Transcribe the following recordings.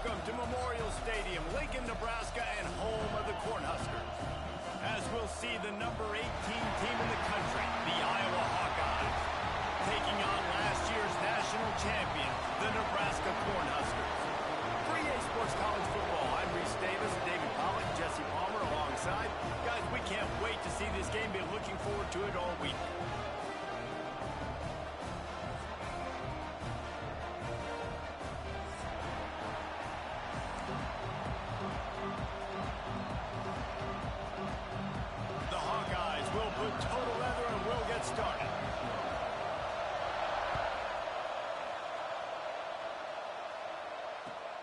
Welcome to Memorial Stadium, Lincoln, Nebraska, and home of the Cornhuskers. As we'll see the number 18 team in the country, the Iowa Hawkeyes, taking on last year's national champion, the Nebraska Cornhuskers. For EA Sports College Football, I'm Reese Davis, David Pollack, Jesse Palmer alongside. Guys, we can't wait to see this game. Been looking forward to it all week. Total leather and we'll get started.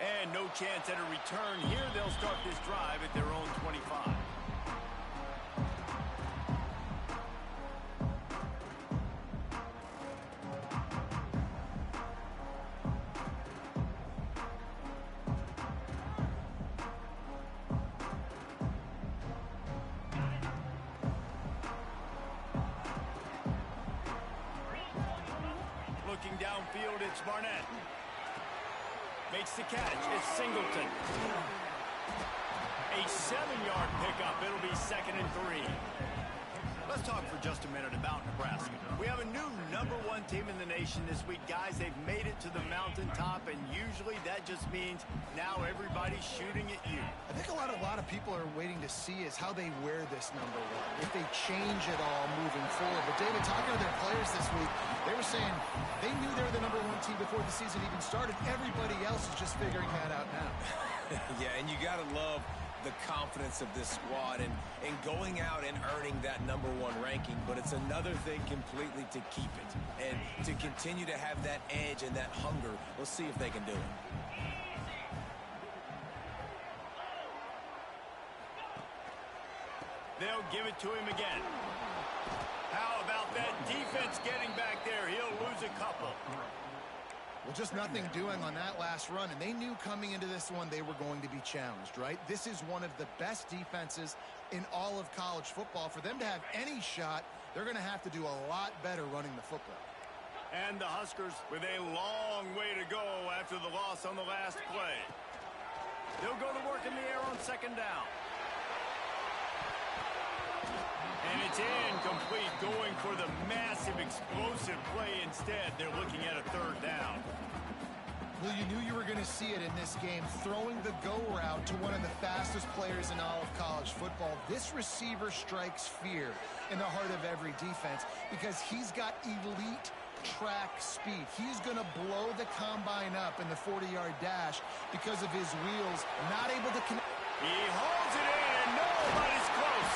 And no chance at a return here. They'll start this drive at their own 25. Looking downfield, it's Barnett. Makes the catch. It's Singleton. A 7-yard pickup. It'll be 2nd and 3. Let's talk for just a minute about Nebraska. We have a new #1 team in the nation this week. Guys, they've made it to the mountaintop, and usually that just means now everybody's shooting at you. I think a lot of people are waiting to see is how they wear this #1, if they change it all moving forward. But David, talking to their players this week, they were saying they knew they were the #1 team before the season even started. Everybody else is just figuring that out now. Yeah, and you got to love the confidence of this squad and going out and earning that #1 ranking, but it's another thing completely to keep it and to continue to have that edge and that hunger. We'll see if they can do it. They'll give it to him again. How about that defense getting back there? He'll lose a couple. Well, just nothing doing on that last run, and they knew coming into this one they were going to be challenged, right? This is one of the best defenses in all of college football. For them to have any shot, they're going to have to do a lot better running the football. And the Huskers with a long way to go after the loss on the last play. They'll go to work in the air on 2nd down. And it's incomplete, going for the massive explosive play instead. They're looking at a 3rd down. Well, you knew you were going to see it in this game, throwing the go route to one of the fastest players in all of college football. This receiver strikes fear in the heart of every defense because he's got elite track speed. He's going to blow the combine up in the 40-yard dash because of his wheels, not able to connect. He holds it in, and nobody's close.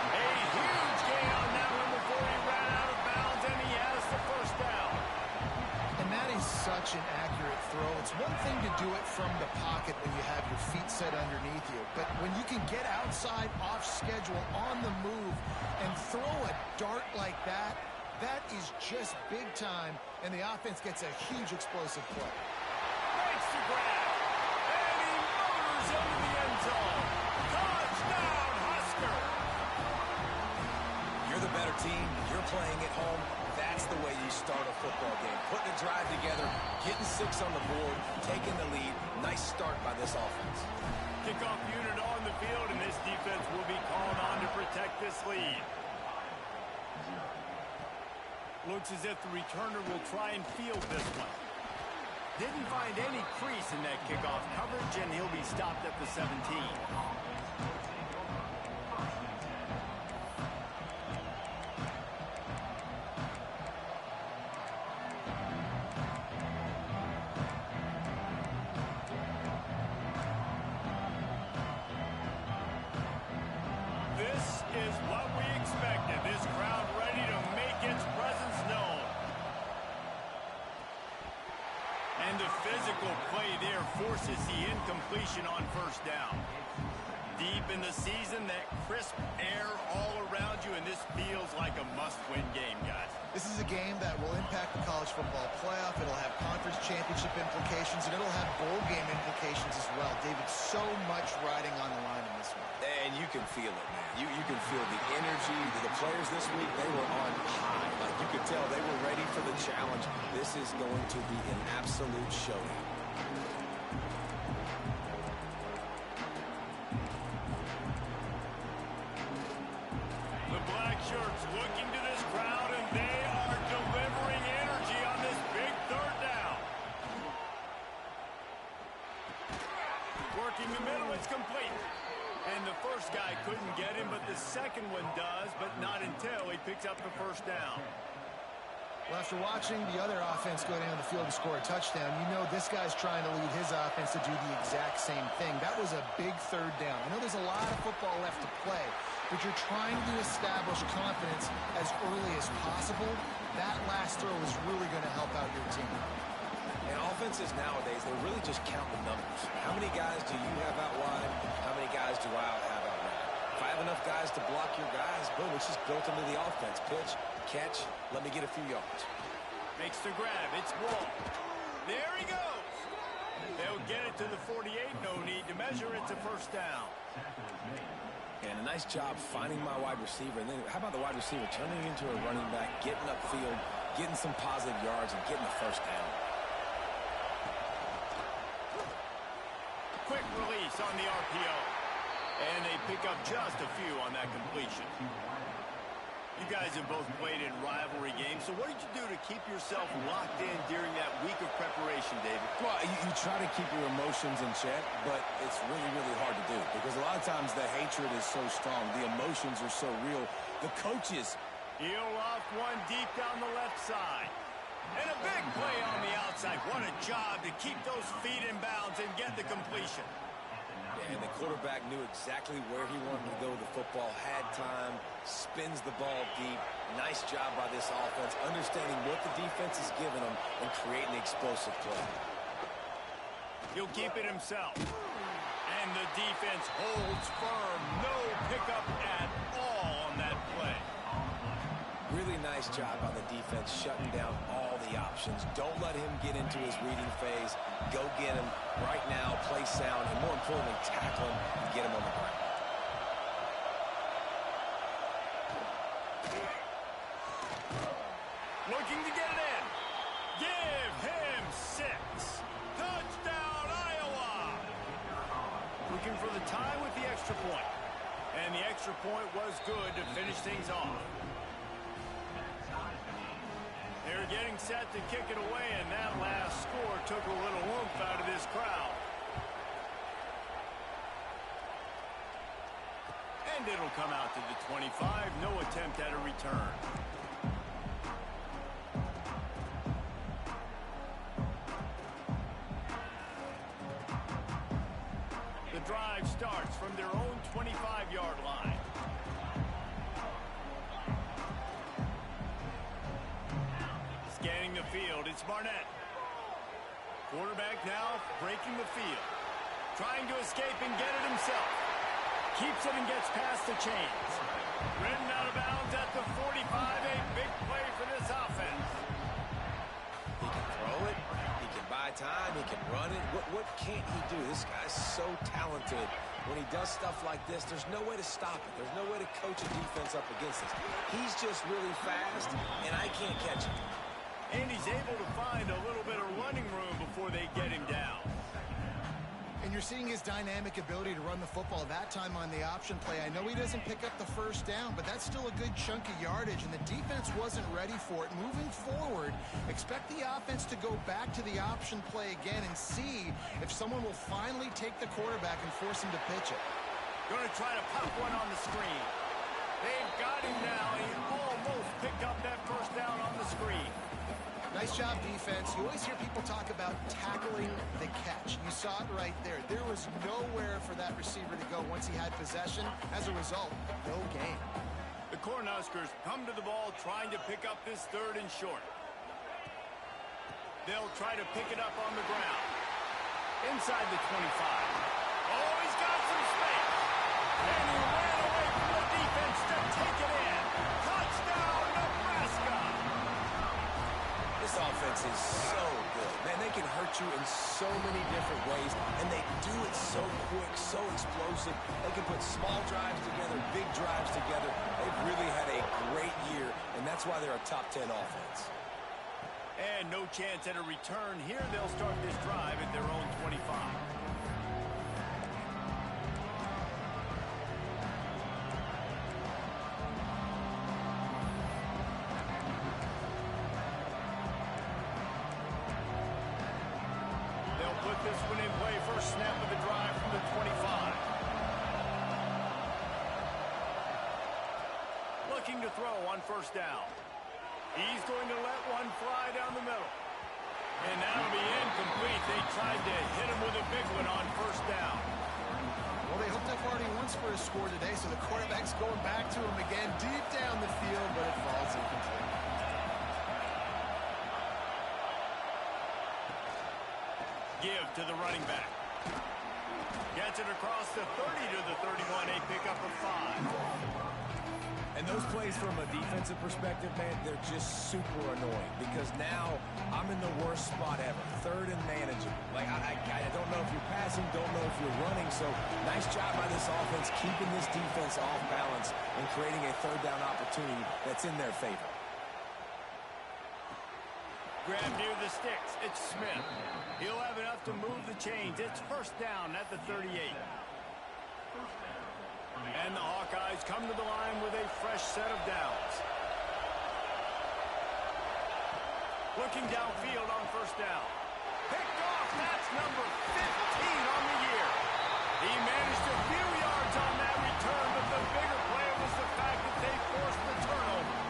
A huge gain on that one before he ran out of bounds, and he has the 1st down. And that is such an accurate throw. It's one thing to do it from the pocket when you have your feet set underneath you, but when you can get outside, off schedule, on the move, and throw a dart like that, that is just big time, and the offense gets a huge explosive play. Makes the grab, and he motors into the end zone. Touchdown, Husker! You're the better team. You're playing at home. That's the way you start a football game. Putting a drive together, getting 6 on the board, taking the lead. Nice start by this offense. Kickoff unit on the field, and this defense will be called on to protect this lead. Looks as if the returner will try and field this one. Didn't find any crease in that kickoff coverage, and he'll be stopped at the 17. This is what we expected. This crowd ready to make its presence known. And the physical play there forces the incompletion on 1st down. Deep in the season, that crisp air all around you, and this feels like a must-win game, guys. This is a game that will impact the college football playoff. It'll have conference championship implications, and it'll have bowl game implications as well. David, so much riding on the line in this one. And you can feel it, man. You can feel the energy. The players this week, they were on high. Like you could tell they were ready for the challenge. This is going to be an absolute showdown. Seeking the middle, it's complete. And the first guy couldn't get him, but the second one does, but not until he picks up the first down. Well, after watching the other offense go down the field and score a touchdown, you know this guy's trying to lead his offense to do the exact same thing. That was a big third down. I know there's a lot of football left to play, but you're trying to establish confidence as early as possible. That last throw is really going to help out your team. And offenses nowadays, they really just count the numbers. How many guys do you have out wide? How many guys do I have out wide? If I have enough guys to block your guys, boom, it's just built into the offense. Pitch, catch, let me get a few yards. Makes the grab. It's Wall. There he goes. They'll get it to the 48. No need to measure. It's a first down. And a nice job finding my wide receiver. And then how about the wide receiver turning into a running back, getting upfield, getting some positive yards, and getting the first down. Quick release on the RPO. And they pick up just a few on that completion. You guys have both played in rivalry games, so what did you do to keep yourself locked in during that week of preparation, David? Well, you try to keep your emotions in check, but it's really, really hard to do because a lot of times the hatred is so strong. The emotions are so real. The coaches. He'll loft one deep down the left side. And a big play on the outside. What a job to keep those feet in bounds and get the completion. And the quarterback knew exactly where he wanted to go with the football, had time, spins the ball deep. Nice job by this offense, understanding what the defense is giving them and creating the explosive play. He'll keep it himself. And the defense holds firm. No pickup at all on that play. Really nice job by the defense shutting down all the options. Don't let him get into his reading phase. Go get him right now, play sound, and more importantly, tackle him and get him on the ground. Looking to get it in. Give him 6. Touchdown, Iowa! Looking for the tie with the extra point. And the extra point was good to finish things off. They're getting set to kick it away, and that last score took a little oomph out of this crowd. And it'll come out to the 25. No attempt at a return. The drive starts from their own 25-yard line. Scanning the field, it's Barnett. Quarterback now breaking the field. Trying to escape and get it himself. Keeps it and gets past the chains. Ridden out of bounds at the 45. A big play for this offense. He can throw it. He can buy time. He can run it. What can't he do? This guy's so talented. When he does stuff like this, there's no way to stop it. There's no way to coach a defense up against this. He's just really fast, and I can't catch him. And he's able to find a little bit of running room before they get him down. And you're seeing his dynamic ability to run the football that time on the option play. I know he doesn't pick up the first down, but that's still a good chunk of yardage, and the defense wasn't ready for it. Moving forward, expect the offense to go back to the option play again and see if someone will finally take the quarterback and force him to pitch it. Going to try to pop one on the screen. They've got him now. He almost picked up that first down on the screen. Nice job, defense. You always hear people talk about tackling the catch. You saw it right there. There was nowhere for that receiver to go once he had possession. As a result, no gain. The Cornhuskers come to the ball trying to pick up this third and short. They'll try to pick it up on the ground. Inside the 25. Oh, he's got some space. And he ran away from the defense to take it in. Touchdown, Nebraska! This offense is so good. Man, they can hurt you in so many different ways, and they do it so quick, so explosive. They can put small drives together, big drives together. They've really had a great year, and that's why they're a top 10 offense. And no chance at a return here. They'll start this drive at their own 25. this one in play. First snap of the drive from the 25. Looking to throw on first down. He's going to let one fly down the middle. And that'll be incomplete. They tried to hit him with a big one on first down. Well, they hooked up already once for a score today, so the quarterback's going back to him again deep down the field, but it falls incomplete. Give to the running back. Gets it across the 30 to the 31, a pickup of 5. And those plays from a defensive perspective, man, they're just super annoying because now I'm in the worst spot ever. Third and manageable. Like, I don't know if you're passing, don't know if you're running. So nice job by this offense keeping this defense off balance and creating a third down opportunity that's in their favor. Grab near the sticks. It's Smith. He'll have enough to move the chains. It's first down at the 38. And the Hawkeyes come to the line with a fresh set of downs. Looking downfield on first down. Picked off. That's number 15 on the year. He managed a few yards on that return, but the bigger play was the fact that they forced the turnover.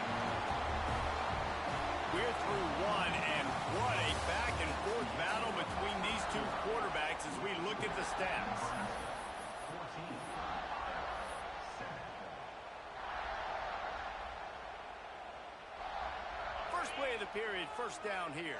We're through one, and what a back-and-forth battle between these two quarterbacks as we look at the stats. First play of the period, first down here.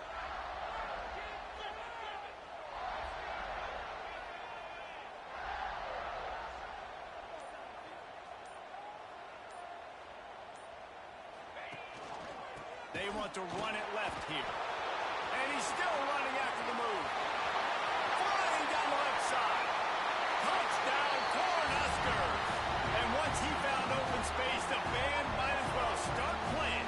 They want to run it left here. And he's still running after the move. Flying down the left side. Touchdown, Cornhuskers. And once he found open space, the band might as well start playing.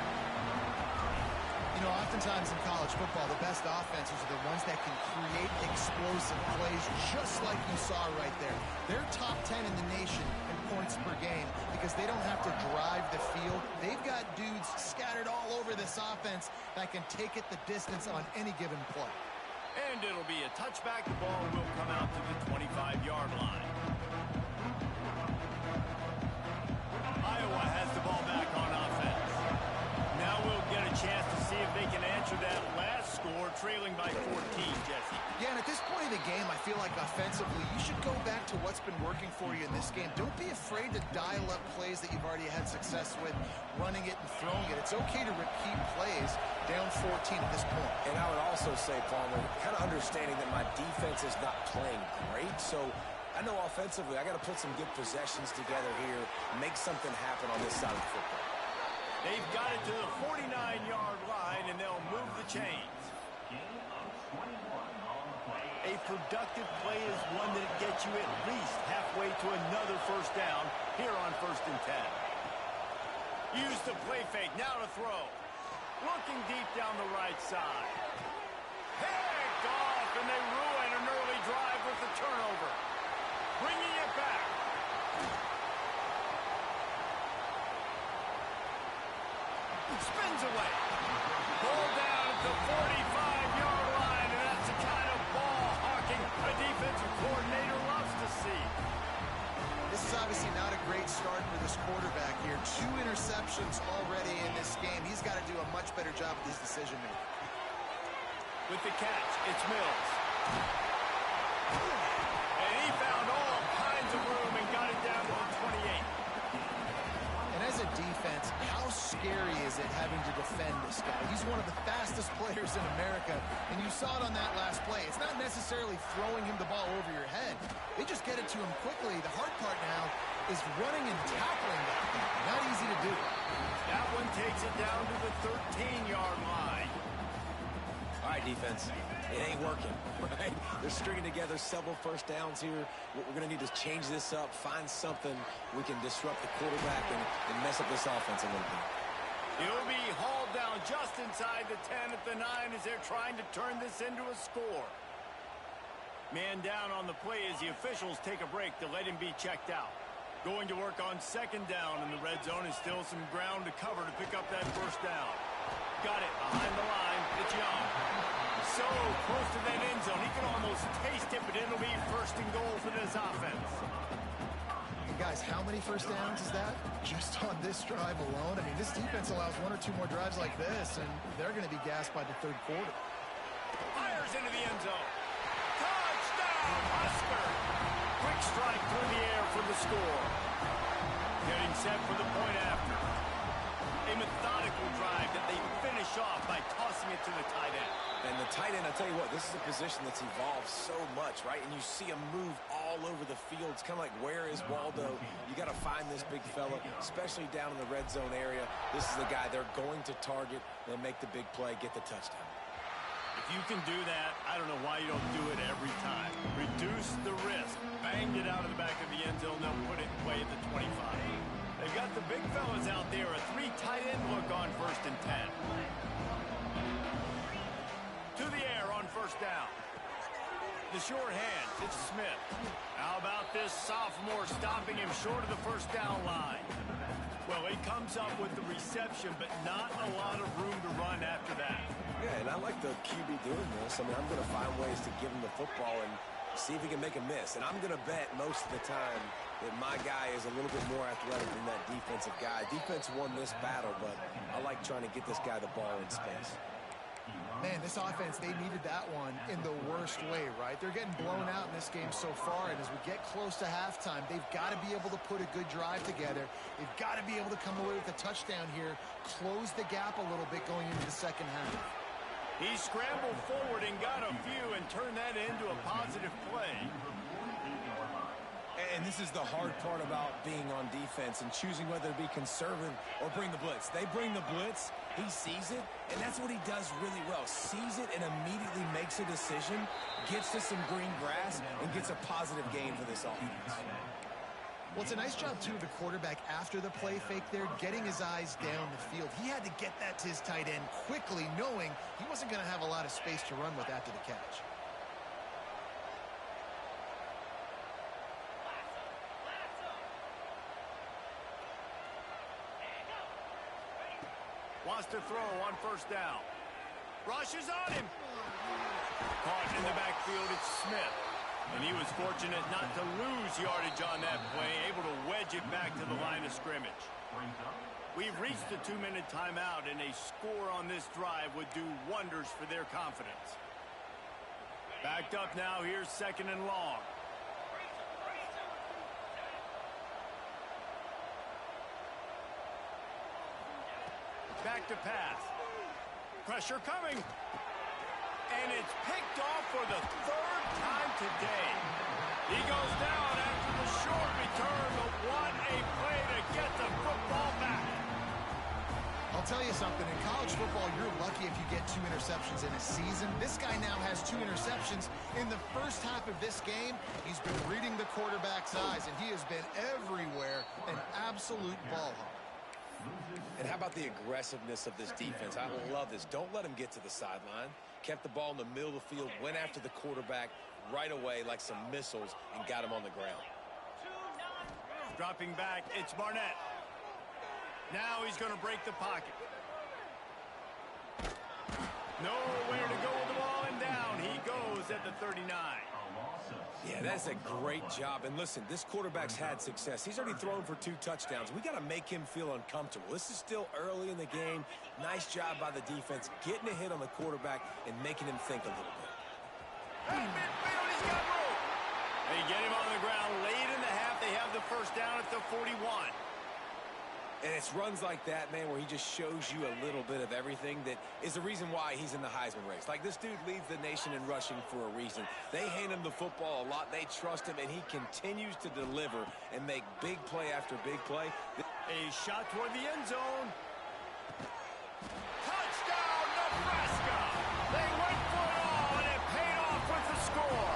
You know, oftentimes in college football, the best offenses are the ones that can create explosive plays, just like you saw right there. They're top 10 in the nation in points per game because they don't have to drive the field. They've got dudes scattered all over this offense that can take it the distance on any given play. And it'll be a touchback. The ball will come out to the 25-yard line. Iowa has the ball back on offense. Now we'll get a chance to see if they can answer that last score, trailing by 14, Jesse. Yeah, and at this point of the game, I feel like offensively, you should go back to what's been working for you in this game. Don't be afraid to dial up plays that you've already had success with, running it and throwing it. It's okay to repeat plays down 14 at this point. And I would also say, Palmer, kind of understanding that my defense is not playing great, so I know offensively I got to put some good possessions together here, make something happen on this side of the football. They've got it to the 49-yard line, and they'll move the chains. A productive play is one that gets you at least halfway to another first down here on 1st and 10. Use the play fake. Now to throw. Looking deep down the right side. Picked off, and they ruin an early drive with the turnover. Bringing it back. Spins away. Ball down at the 45-yard line, and that's the kind of ball hawking a defensive coordinator loves to see. This is obviously not a great start for this quarterback here. 2 interceptions already in this game. He's got to do a much better job with his decision-making. With the catch, it's Mills. And he found all kinds of room and got it down to the 28. And as a defense, how scary is it having to defend this guy? He's one of the fastest players in America, and you saw it on that last play. It's not necessarily throwing him the ball over your head. They just get it to him quickly. The hard part now is running and tackling that. Not easy to do. That one takes it down to the 13-yard line. All right, defense, it ain't working, right? They're stringing together several first downs here. We're going to need to change this up, find something we can disrupt the quarterback and mess up this offense a little bit. He'll be hauled down just inside the 10 at the 9 as they're trying to turn this into a score. Man down on the play as the officials take a break to let him be checked out. Going to work on 2nd down, and the red zone is still some ground to cover to pick up that first down. Got it behind the line. It's Young. So close to that end zone, he can almost taste Canada's offense. Guys, how many first downs is that? Just on this drive alone? I mean, this defense allows 1 or 2 more drives like this, and they're going to be gassed by the third quarter. Fires into the end zone. Touchdown, Husker! Quick strike through the air for the score. Getting set for the point after. A methodical drive that they finish off by tossing it to the tight end. And the tight end, I'll tell you what, this is a position that's evolved so much, right? And you see him move all over the field. It's kind of like, where is Waldo? You got to find this big fella, especially down in the red zone area. This is the guy they're going to target and make the big play, get the touchdown. If you can do that, I don't know why you don't do it every time. Reduce the risk. Bang it out of the back of the end zone. They'll put it away at the 25. They got the big fellas out there. A 3 tight end look on 1st and 10. To the air on 1st down. The short hand, it's Smith. How about this sophomore stopping him short of the 1st down line? Well, he comes up with the reception, but not a lot of room to run after that. Yeah, and I like the QB doing this. I mean, I'm going to find ways to give him the football and see if he can make a miss. And I'm going to bet most of the time that my guy is a little bit more athletic than that defensive guy. Defense won this battle, but I like trying to get this guy the ball in space. Man, this offense, they needed that one in the worst way, right? They're getting blown out in this game so far, and as we get close to halftime, they've got to be able to put a good drive together. They've got to be able to come away with a touchdown here, close the gap a little bit going into the second half. He scrambled forward and got a few and turned that into a positive play. And this is the hard part about being on defense and choosing whether to be conservative or bring the blitz. They bring the blitz, he sees it, and that's what he does really well. Sees it and immediately makes a decision, gets to some green grass, and gets a positive gain for this offense. Well, it's a nice job, too, of the quarterback after the play fake there, getting his eyes down the field. He had to get that to his tight end quickly, knowing he wasn't going to have a lot of space to run with after the catch. Wants to throw on 1st down. Rushes on him. Caught in the backfield, it's Smith. And he was fortunate not to lose yardage on that play, able to wedge it back to the line of scrimmage. We've reached the 2-minute timeout, and a score on this drive would do wonders for their confidence. Backed up now, here's 2nd and long. Back to pass. Pressure coming. And it's picked off for the 3rd time today. He goes down after the short return, but what a play to get the football back. I'll tell you something. In college football, you're lucky if you get 2 interceptions in a season. This guy now has 2 interceptions in the first half of this game. He's been reading the quarterback's eyes, and he has been everywhere, an absolute ball hawk. And how about the aggressiveness of this defense? I love this. Don't let him get to the sideline. Kept the ball in the middle of the field, went after the quarterback right away like some missiles and got him on the ground. Dropping back, it's Barnett. Now he's going to break the pocket. Nowhere to go with the ball, and down he goes at the 39. Yeah, that's a great job. And listen, this quarterback's had success. He's already thrown for 2 touchdowns. We got to make him feel uncomfortable. This is still early in the game. Nice job by the defense, getting a hit on the quarterback and making him think a little bit. Hey, midfield, he's got room. They get him on the ground late in the half. They have the 1st down at the 41. And it's runs like that, man, where he just shows you a little bit of everything that is the reason why he's in the Heisman race. Like, this dude leads the nation in rushing for a reason. They hand him the football a lot. They trust him, and he continues to deliver and make big play after big play. A shot toward the end zone. Touchdown, Nebraska! They went for it all, and it paid off with the score.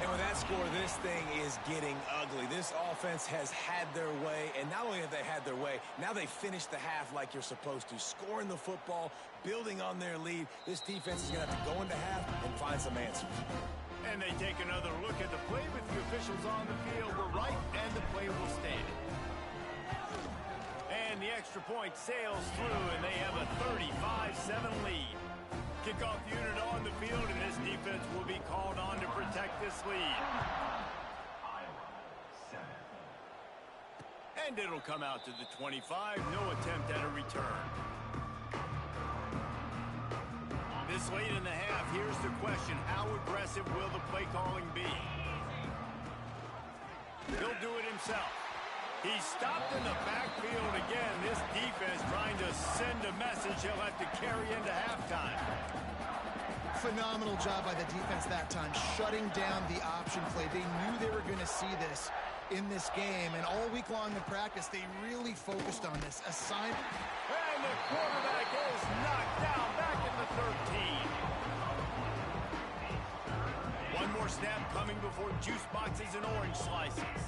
And with that score, this thing is getting ugly. This offense has had their way, and not only have they had their way, now they finish the half like you're supposed to, scoring the football, building on their lead. This defense is going to have to go into half and find some answers. And they take another look at the play, but the officials on the field were right, and the play will stand. And the extra point sails through, and they have a 35-7 lead. Kickoff unit on the field, and this defense will be called on to protect this lead. And it'll come out to the 25. No attempt at a return. This late in the half, here's the question. How aggressive will the play calling be? He'll do it himself. He's stopped in the backfield again. This defense trying to send a message he'll have to carry into halftime. Phenomenal job by the defense that time, shutting down the option play. They knew they were going to see this in this game, and all week long in practice, they really focused on this assignment. And the quarterback is knocked down back in the 13. One more snap coming before juice boxes and orange slices.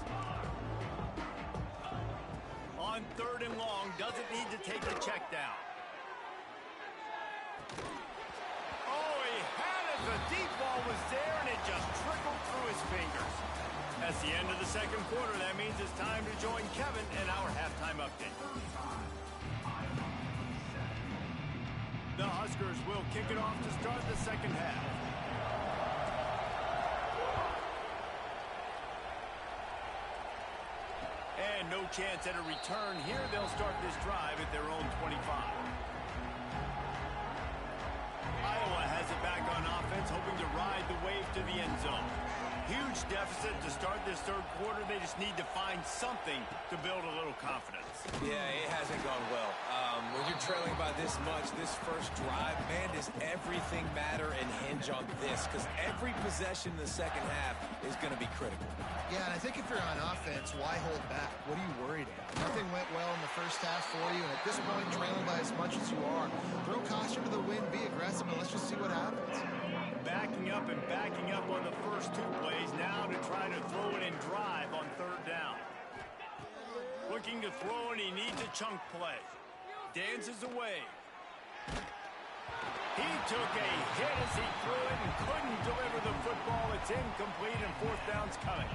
On 3rd and long, doesn't need to take the check down. Oh, he had it. The deep ball was there, and it just trickled through his fingers. That's the end of the second quarter. That means it's time to join Kevin in our halftime update. The Huskers will kick it off to start the second half. And no chance at a return here. They'll start this drive at their own 25. Iowa has it back on offense, hoping to ride the wave to the end zone. Huge deficit to start this third quarter. They just need to find something to build a little confidence. Yeah, it hasn't gone well. When you're trailing by this much, this first drive, man, does everything matter and hinge on this? Because every possession in the second half is going to be critical. Yeah, and I think if you're on offense, why hold back? What are you worried about? Nothing went well in the first half for you, and at this point, trailing by as much as you are, throw caution to the wind, be aggressive, and let's just see what happens. Backing up on the first 2 plays, now to try to throw it and drive on 3rd down. Looking to throw, and he needs a chunk play. Dances away. He took a hit as he threw it and couldn't deliver the football. It's incomplete, and 4th down's coming.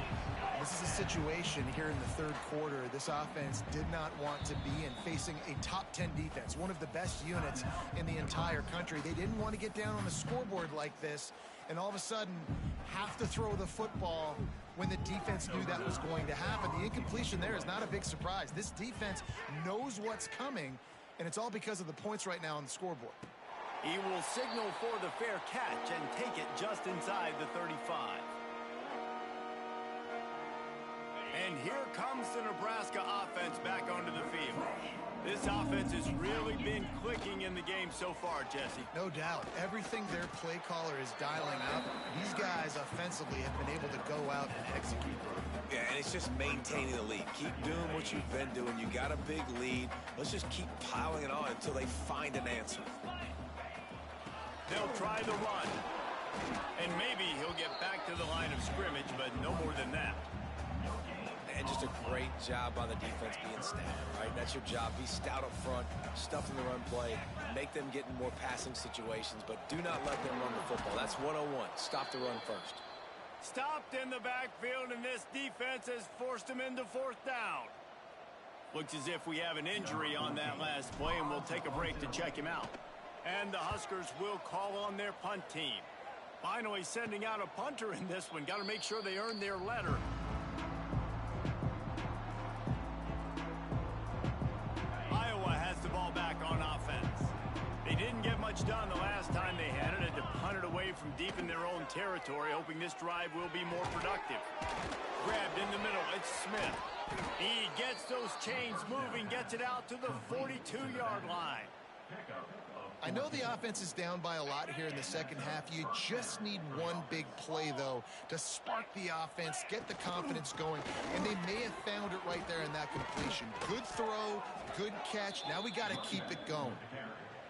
This is a situation here in the third quarter this offense did not want to be in, facing a top 10 defense, one of the best units in the entire country. They didn't want to get down on the scoreboard like this and all of a sudden have to throw the football when the defense knew that was going to happen. The incompletion there is not a big surprise. This defense knows what's coming, and it's all because of the points right now on the scoreboard. He will signal for the fair catch and take it just inside the 35. And here comes the Nebraska offense back onto the field. This offense has really been clicking in the game so far, Jesse. No doubt. Everything their play caller is dialing up, these guys offensively have been able to go out and execute. Yeah, and it's just maintaining the lead. Keep doing what you've been doing. You got a big lead. Let's just keep piling it on until they find an answer. They'll try the run. And maybe he'll get back to the line of scrimmage, but no more than that. And just a great job by the defense being stout, right? That's your job. Be stout up front, stuff in the run play, make them get in more passing situations, but do not let them run the football. That's 101. Stop the run first. Stopped in the backfield, and this defense has forced him into 4th down. Looks as if we have an injury on that last play, and we'll take a break to check him out. And the Huskers will call on their punt team. Finally sending out a punter in this one. Got to make sure they earn their letter. Iowa has the ball back on offense. They didn't get much done the last time they had it. Had to punt it away from deep in their own territory, hoping this drive will be more productive. Grabbed in the middle. It's Smith. He gets those chains moving, gets it out to the 42-yard line. I know the offense is down by a lot here in the second half. You just need one big play, though, to spark the offense, get the confidence going, and they may have found it right there in that completion. Good throw, good catch. Now we got to keep it going.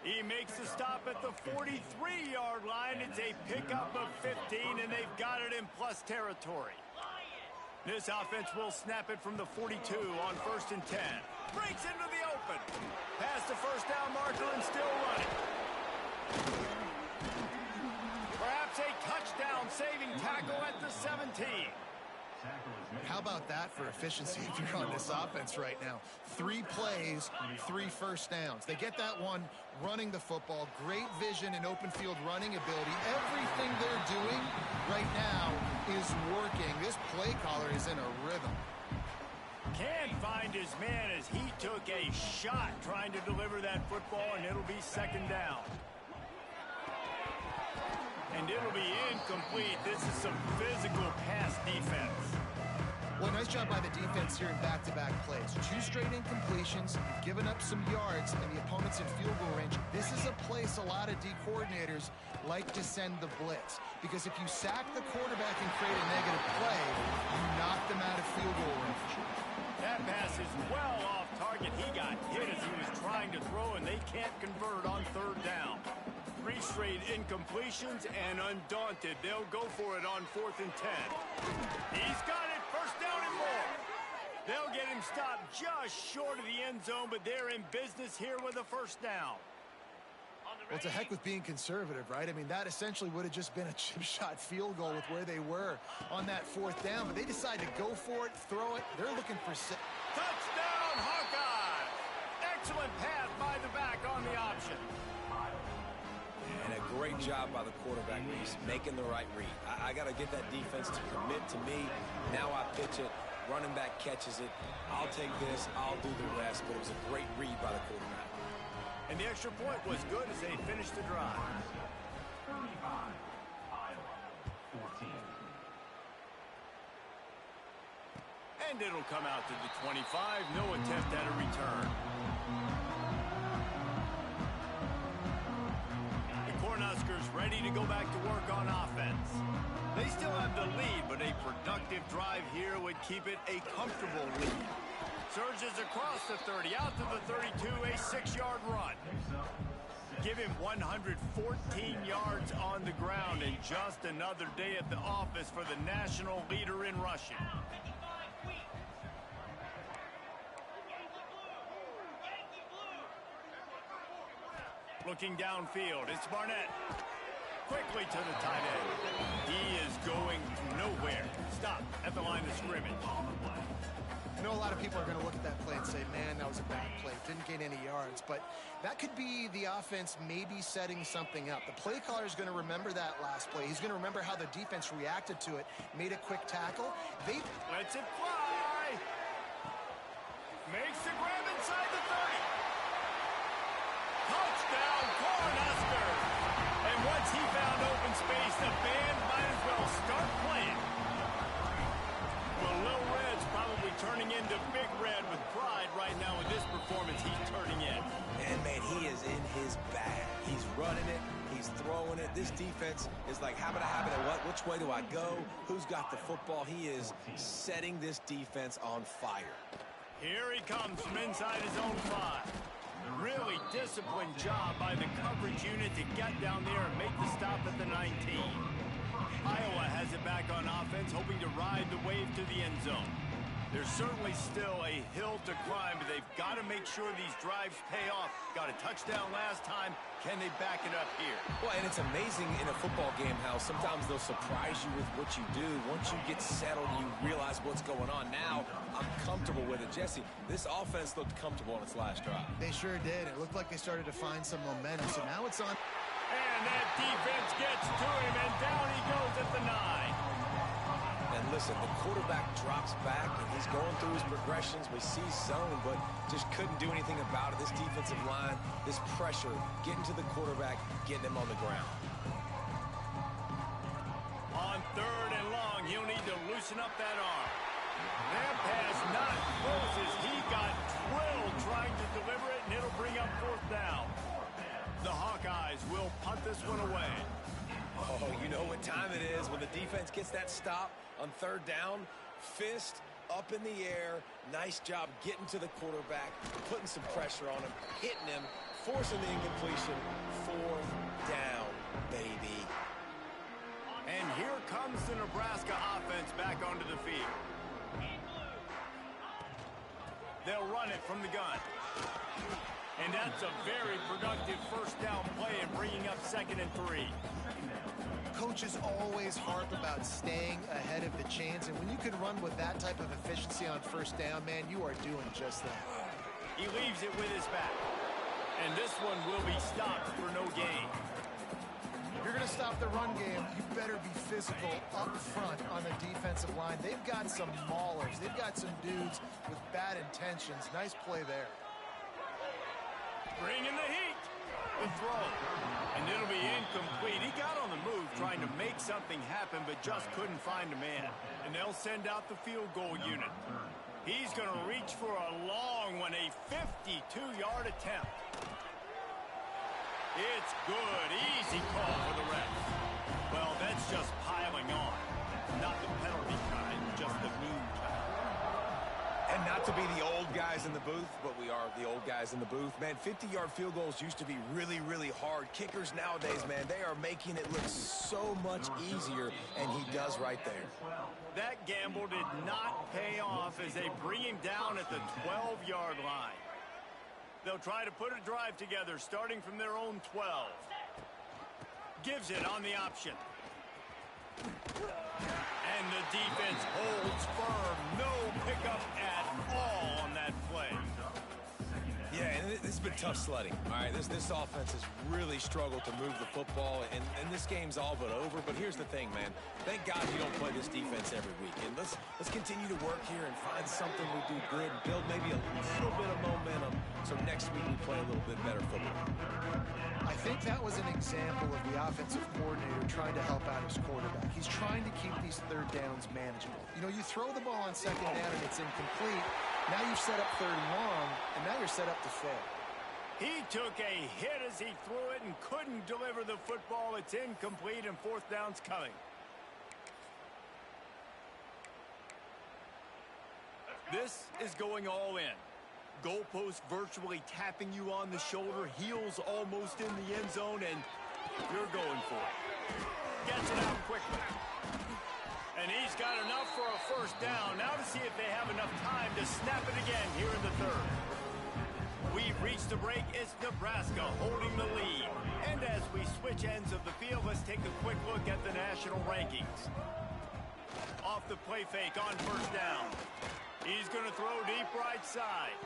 He makes the stop at the 43-yard line. It's a pickup of 15, and they've got it in plus territory. This offense will snap it from the 42 on 1st and 10. Breaks into the open. Past the 1st down marker and still running. Perhaps a touchdown-saving tackle at the 17. How about that for efficiency if you're on this offense right now? 3 plays, 3 first downs. They get that one running the football. Great vision and open field running ability. Everything they're doing right now is working. This play caller is in a rhythm. Can't find his man as he took a shot trying to deliver that football, and it'll be second down. And it'll be incomplete. This is some physical pass defense. Well, nice job by the defense here in back-to-back plays. 2 straight incompletions, giving up some yards, and the opponent's in field goal range. This is a place a lot of D coordinators like to send the blitz, because if you sack the quarterback and create a negative play, you knock them out of field goal range. That pass is well off target. He got hit as he was trying to throw, and they can't convert on third down. 3 straight incompletions, and undaunted, they'll go for it on 4th and 10. He's got it, first down and more. They'll get him stopped just short of the end zone, but they're in business here with a first down. Well, it's a heck with being conservative, right? I mean, that essentially would have just been a chip shot field goal with where they were on that 4th down, but they decide to go for it, throw it. They're looking for touchdown, Hawkeyes! Excellent pass by the back on the option. And a great job by the quarterback, Reese, making the right read. I got to get that defense to commit to me. Now I pitch it. Running back catches it. I'll take this. I'll do the rest. But it was a great read by the quarterback. And the extra point was good as they finished the drive. 35, Iowa, 14. And it'll come out to the 25. No attempt at a return. Cornhuskers ready to go back to work on offense. They still have the lead, but a productive drive here would keep it a comfortable lead. Surges across the 30, out to the 32, a 6-yard run. Give him 114 yards on the ground, and just another day at the office for the national leader in rushing. Looking downfield, it's Barnett. Quickly to the tight end. He is going nowhere. Stop at the line of scrimmage. I know a lot of people are going to look at that play and say, man, that was a bad play. Didn't gain any yards. But that could be the offense maybe setting something up. The play caller is going to remember that last play. He's going to remember how the defense reacted to it, made a quick tackle. They lets it fly. Makes the grab inside the 30. Touchdown, Cornhuskers! And once he found open space, the band might as well start playing. Well, Lil Red's probably turning into Big Red with pride right now with this performance he's turning in. And, man, he is in his bag. He's running it. He's throwing it. This defense is like, habit, what? Which way do I go? Who's got the football? He is setting this defense on fire. Here he comes from inside his own 5. Really disciplined job by the coverage unit to get down there and make the stop at the 19. Iowa has it back on offense, hoping to ride the wave to the end zone. There's certainly still a hill to climb, but they've got to make sure these drives pay off. Got a touchdown last time. Can they back it up here? Well, and it's amazing in a football game how sometimes they'll surprise you with what you do. Once you get settled, you realize what's going on. Now, I'm comfortable with it. Jesse, this offense looked comfortable on its last drive. They sure did. It looked like they started to find some momentum. So now it's on. And that defense gets to him, and down he goes at the 9. And listen, the quarterback drops back, and he's going through his progressions. We see zone, but just couldn't do anything about it. This defensive line, this pressure, getting to the quarterback, getting him on the ground. On 3rd and long, he'll need to loosen up that arm. That pass not close as he got drilled trying to deliver it, and it'll bring up 4th down. The Hawkeyes will punt this one away. Oh, you know what time it is when the defense gets that stop on 3rd down. Fist up in the air. Nice job getting to the quarterback, putting some pressure on him, hitting him, forcing the incompletion. 4th down, baby. And here comes the Nebraska offense back onto the field. They'll run it from the gun. And that's a very productive first down play and bringing up 2nd and 3. Coaches always harp about staying ahead of the chains, and when you can run with that type of efficiency on 1st down, man, you are doing just that. He leaves it with his back. And this one will be stopped for no gain. If you're going to stop the run game, you better be physical up front on the defensive line. They've got some maulers. They've got some dudes with bad intentions. Nice play there. Bringing the heat. The throw. And it'll be incomplete. He got on the move trying to make something happen, but just couldn't find a man. And they'll send out the field goal unit. He's going to reach for a long one, a 52-yard attempt. It's good. Easy call for the ref. Well, that's just piling on. Not the penalty kind, just the mean kind. And not to be the old guys in the booth, but we are the old guys in the booth. Man, 50-yard field goals used to be really, really hard. Kickers nowadays, man, they are making it look so much easier, and he does right there. That gamble did not pay off as they bring him down at the 12-yard line. They'll try to put a drive together starting from their own 12. Gives it on the option. And the defense holds firm. No pickup at all on that play. Yeah, and this has been tough sledding. All right, this offense has really struggled to move the football, and this game's all but over. But here's the thing, man. Thank God you don't play this defense every week. And let's continue to work here and find something we do good, build maybe a little bit of momentum, so next week we play a little bit better football. I think that was an example of the offensive coordinator trying to help out his quarterback. He's trying to keep these third downs manageable. You know, you throw the ball on second down and it's incomplete. Now you've set up third and long, and now you're set up to fail. He took a hit as he threw it and couldn't deliver the football. It's incomplete, and fourth down's coming. This is going all in. Goalpost virtually tapping you on the shoulder, heels almost in the end zone, and you're going for it. Gets it out quickly. And he's got enough for a first down. Now to see if they have enough time to snap it again here in the third. We've reached the break. It's Nebraska holding the lead. And as we switch ends of the field, let's take a quick look at the national rankings. Off the play fake on first down. He's going to throw deep right side.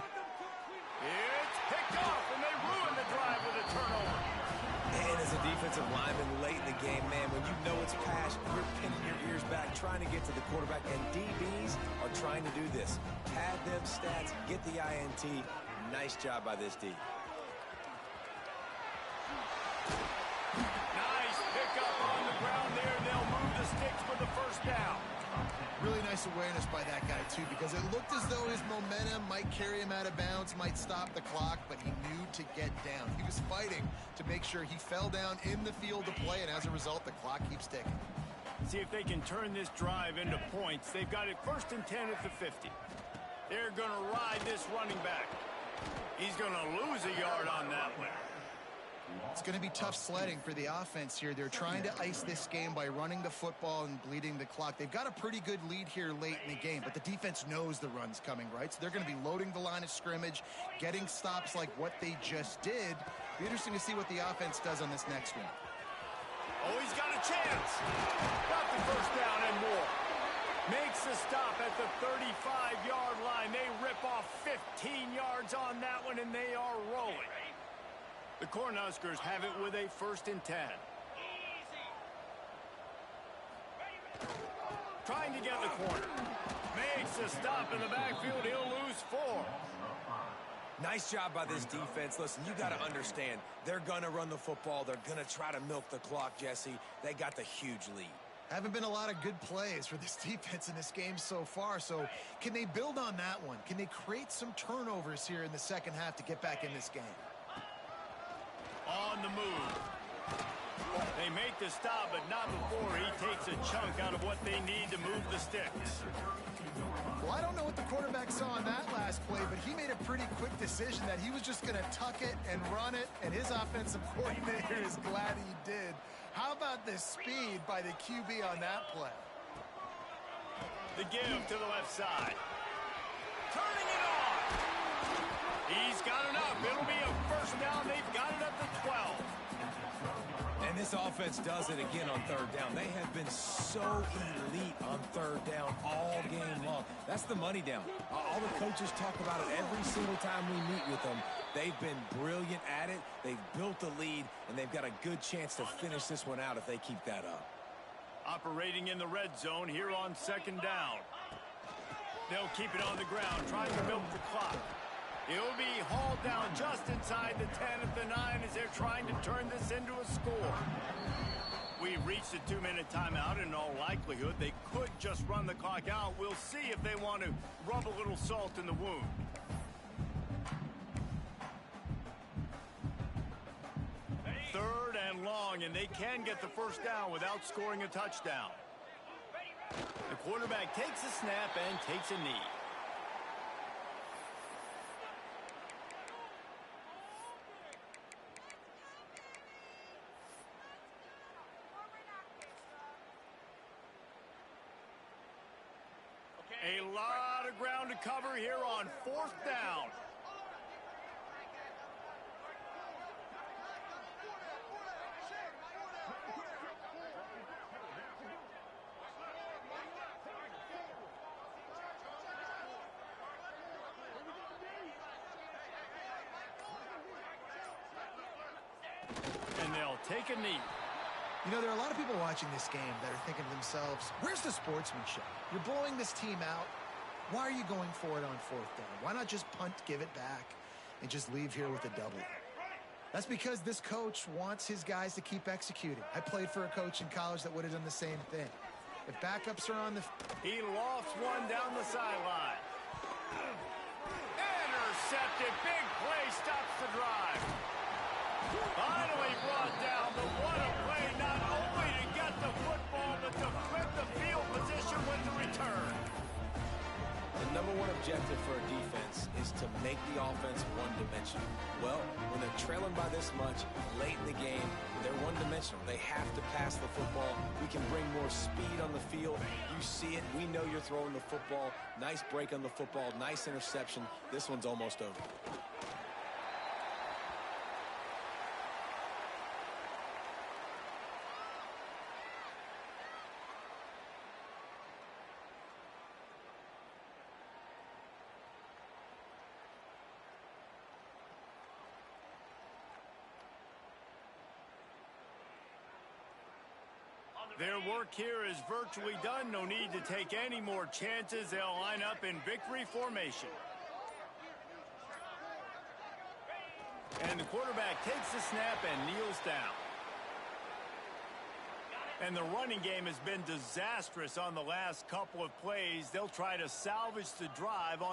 It's picked off, and they ruin the drive with a turnover. And as a defensive lineman late in the game, man, when you know it's past, you're pinning your ears back, trying to get to the quarterback, and DBs are trying to do this. Pad them stats, get the INT. Nice job by this D. Nice pickup on the ground there, and they'll move the sticks for the first down. Really nice awareness by that guy, too, because it looked as though his momentum might carry him out of bounds, might stop the clock, but he knew to get down. He was fighting to make sure he fell down in the field to play, and as a result, the clock keeps ticking. See if they can turn this drive into points. They've got it 1st and 10 at the 50. They're going to ride this running back. He's going to lose a yard on that one. It's going to be tough sledding for the offense here. They're trying to ice this game by running the football and bleeding the clock. They've got a pretty good lead here late in the game, but the defense knows the run's coming, right? So they're going to be loading the line of scrimmage, getting stops like what they just did. Be interesting to see what the offense does on this next one. Oh, he's got a chance. Got the first down and more. Makes the stop at the 35-yard line. They rip off 15 yards on that one, and they are rolling. The Cornhuskers have it with a 1st and 10. Trying to get the corner. Makes a stop in the backfield. He'll lose 4. Nice job by this defense. Listen, you got to understand, they're going to run the football. They're going to try to milk the clock, Jesse. They got the huge lead. Haven't been a lot of good plays for this defense in this game so far, so can they build on that one? Can they create some turnovers here in the second half to get back in this game? On the move. They make the stop, but not before he takes a chunk out of what they need to move the sticks. Well, I don't know what the quarterback saw on that last play, but he made a pretty quick decision that he was just going to tuck it and run it, and his offensive coordinator is glad he did. How about the speed by the QB on that play? The give to the left side. Turning it on. He's got enough. It'll be a first down. They've got it at the 12. And this offense does it again on third down. They have been so elite on third down all game long. That's the money down. All the coaches talk about it every single time we meet with them. They've been brilliant at it. They've built a lead, and they've got a good chance to finish this one out if they keep that up. Operating in the red zone here on second down. They'll keep it on the ground, trying to milk the clock. It'll be hauled down just inside the 10 at the 9 as they're trying to turn this into a score. We've reached a 2-minute timeout. In all likelihood, they could just run the clock out. We'll see if they want to rub a little salt in the wound. Third and long, and they can get the first down without scoring a touchdown. The quarterback takes a snap and takes a knee. A lot of ground to cover here on fourth down. And they'll take a knee. You know, there are a lot of people watching this game that are thinking to themselves, where's the sportsmanship? You're blowing this team out. Why are you going for it on fourth down? Why not just punt, give it back, and just leave here with a W? That's because this coach wants his guys to keep executing. I played for a coach in college that would have done the same thing. If backups are on the... He lofts one down the sideline. Intercepted. Big play stops the drive. Finally brought down, but what a play, not only to get the football, but to flip the field position with the return. The number one objective for a defense is to make the offense one-dimensional. Well, when they're trailing by this much late in the game, they're one-dimensional. They have to pass the football. We can bring more speed on the field. You see it. We know you're throwing the football. Nice break on the football. Nice interception. This one's almost over. Their work here is virtually done. No need to take any more chances. They'll line up in victory formation. And the quarterback takes the snap and kneels down. And the running game has been disastrous on the last couple of plays. They'll try to salvage the drive on